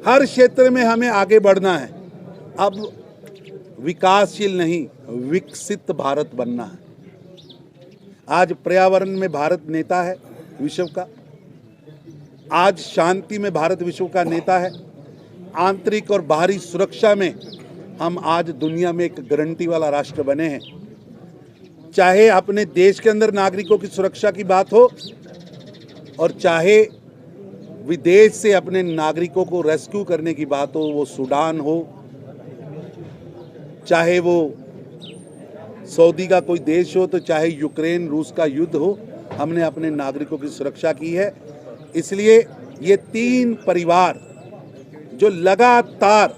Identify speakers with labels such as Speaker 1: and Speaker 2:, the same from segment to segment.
Speaker 1: हर क्षेत्र में हमें आगे बढ़ना है। अब विकासशील नहीं, विकसित भारत बनना है। आज पर्यावरण में भारत नेता है विश्व का, आज शांति में भारत विश्व का नेता है, आंतरिक और बाहरी सुरक्षा में हम आज दुनिया में एक गारंटी वाला राष्ट्र बने हैं। चाहे अपने देश के अंदर नागरिकों की सुरक्षा की बात हो और चाहे विदेश से अपने नागरिकों को रेस्क्यू करने की बात हो, वो सूडान हो, चाहे वो सऊदी का कोई देश हो, तो चाहे यूक्रेन रूस का युद्ध हो, हमने अपने नागरिकों की सुरक्षा की है। इसलिए ये तीन परिवार जो लगातार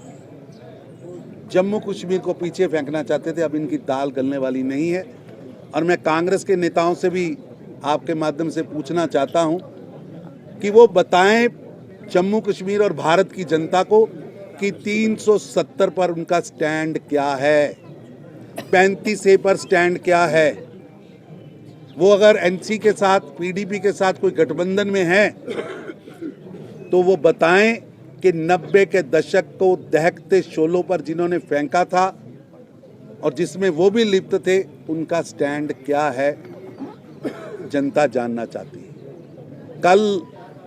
Speaker 1: जम्मू कश्मीर को पीछे फेंकना चाहते थे, अब इनकी दाल गलने वाली नहीं है। और मैं कांग्रेस के नेताओं से भी आपके माध्यम से पूछना चाहता हूं कि वो बताएं जम्मू कश्मीर और भारत की जनता को कि 370 पर उनका स्टैंड क्या है, 35A पर स्टैंड क्या है। वो अगर एनसी के साथ, पीडीपी के साथ कोई गठबंधन में है तो वो बताएं कि 90 के दशक को दहकते शोलों पर जिन्होंने फेंका था और जिसमें वो भी लिप्त थे, उनका स्टैंड क्या है, जनता जानना चाहती है। कल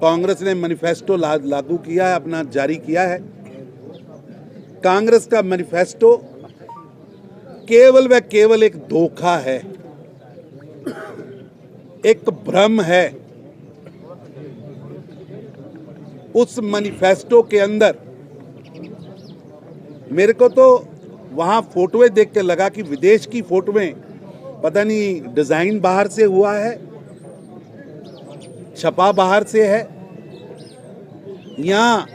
Speaker 1: कांग्रेस ने मैनिफेस्टो लागू किया है, अपना जारी किया है। कांग्रेस का मैनिफेस्टो केवल व केवल एक धोखा है, एक भ्रम है। उस मैनिफेस्टो के अंदर मेरे को तो वहां फोटोएं देख के लगा कि विदेश की फोटोएं, पता नहीं डिजाइन बाहर से हुआ है, छपा बाहर से है, या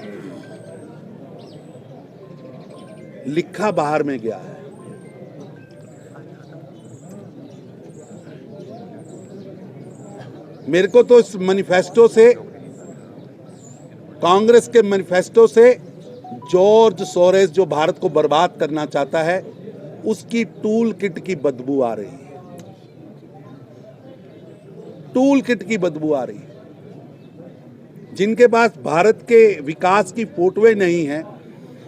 Speaker 1: लिखा बाहर में गया है। मेरे को तो इस मैनिफेस्टो से, कांग्रेस के मैनिफेस्टो से जॉर्ज सोरेस जो भारत को बर्बाद करना चाहता है, उसकी टूल किट की बदबू आ रही है। टूल किट की बदबू आ रही है। जिनके पास भारत के विकास की फोटोएं नहीं है,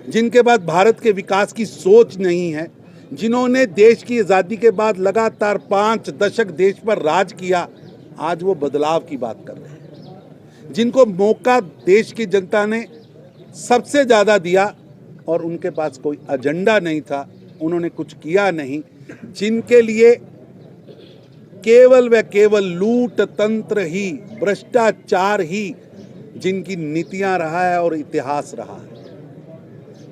Speaker 1: जिनके पास भारत के विकास की सोच नहीं है, जिन्होंने देश की आज़ादी के बाद लगातार 5 दशक देश पर राज किया, आज वो बदलाव की बात कर रहे हैं। जिनको मौका देश की जनता ने सबसे ज़्यादा दिया और उनके पास कोई एजेंडा नहीं था, उन्होंने कुछ किया नहीं, जिनके लिए केवल व केवल लूट तंत्र ही, भ्रष्टाचार ही जिनकी नीतियां रहा है और इतिहास रहा है।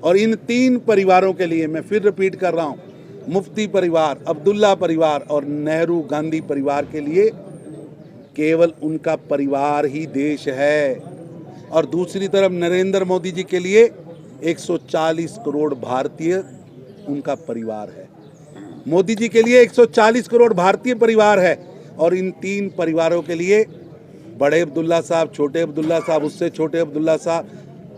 Speaker 1: और इन तीन परिवारों के लिए मैं फिर रिपीट कर रहा हूं, मुफ्ती परिवार, अब्दुल्ला परिवार और नेहरू गांधी परिवार के लिए केवल उनका परिवार ही देश है। और दूसरी तरफ नरेंद्र मोदी जी के लिए 140 करोड़ भारतीय उनका परिवार है। मोदी जी के लिए 140 करोड़ भारतीय परिवार है। और इन तीन परिवारों के लिए बड़े अब्दुल्ला साहब, छोटे अब्दुल्ला साहब, उससे छोटे अब्दुल्ला साहब,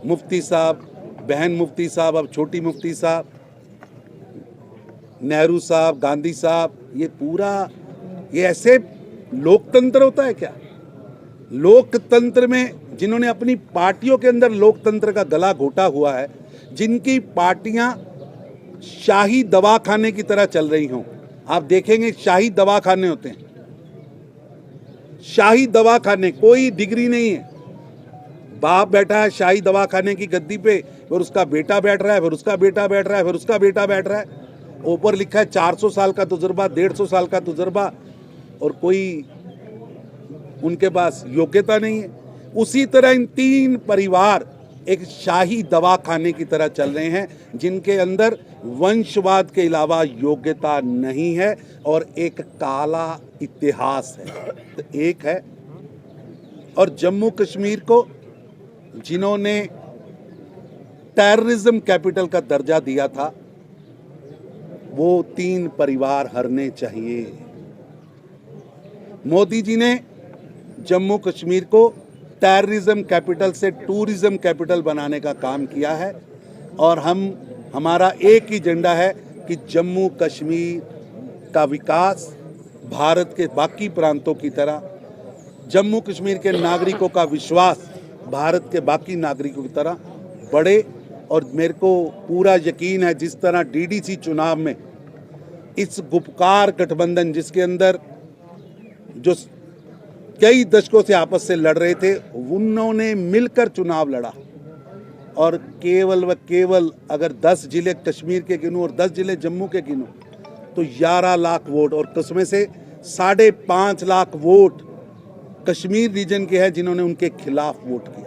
Speaker 1: मुफ्ती साहब, बहन मुफ्ती साहब, अब छोटी मुफ्ती साहब, नेहरू साहब, गांधी साहब, ये पूरा, ये ऐसे लोकतंत्र होता है क्या? लोकतंत्र में जिन्होंने अपनी पार्टियों के अंदर लोकतंत्र का गला घोटा हुआ है, जिनकी पार्टियां शाही दवाखाने की तरह चल रही हों। आप देखेंगे शाही दवाखाने होते हैं, शाही दवाखाने, कोई डिग्री नहीं है, बाप बैठा है शाही दवाखाने की गद्दी पे, फिर उसका बेटा बैठ रहा है, फिर उसका बेटा बैठ रहा है, फिर उसका बेटा बैठ रहा है, ऊपर लिखा है 400 साल का तजुर्बा, 150 साल का तजुर्बा, और कोई उनके पास योग्यता नहीं है। उसी तरह इन तीन परिवार एक शाही दवाखाने की तरह चल रहे हैं, जिनके अंदर वंशवाद के अलावा योग्यता नहीं है और एक काला इतिहास है। तो एक है, और जम्मू कश्मीर को जिन्होंने टेररिज्म कैपिटल का दर्जा दिया था, वो तीन परिवार हरने चाहिए। मोदी जी ने जम्मू कश्मीर को टेररिज्म कैपिटल से टूरिज्म कैपिटल बनाने का काम किया है, और हमारा एक ही एजेंडा है कि जम्मू कश्मीर का विकास भारत के बाकी प्रांतों की तरह, जम्मू कश्मीर के नागरिकों का विश्वास भारत के बाकी नागरिकों की तरह बढ़े। और मेरे को पूरा यकीन है जिस तरह डीडीसी चुनाव में इस गुपकार गठबंधन जिसके अंदर जो कई दशकों से आपस से लड़ रहे थे, उन्होंने मिलकर चुनाव लड़ा और केवल व केवल अगर 10 जिले कश्मीर के गिनूं और 10 जिले जम्मू के गिनूं तो 11 लाख वोट, और उसमें से 5.5 लाख वोट कश्मीर रीजन के हैं जिन्होंने उनके खिलाफ वोट किया।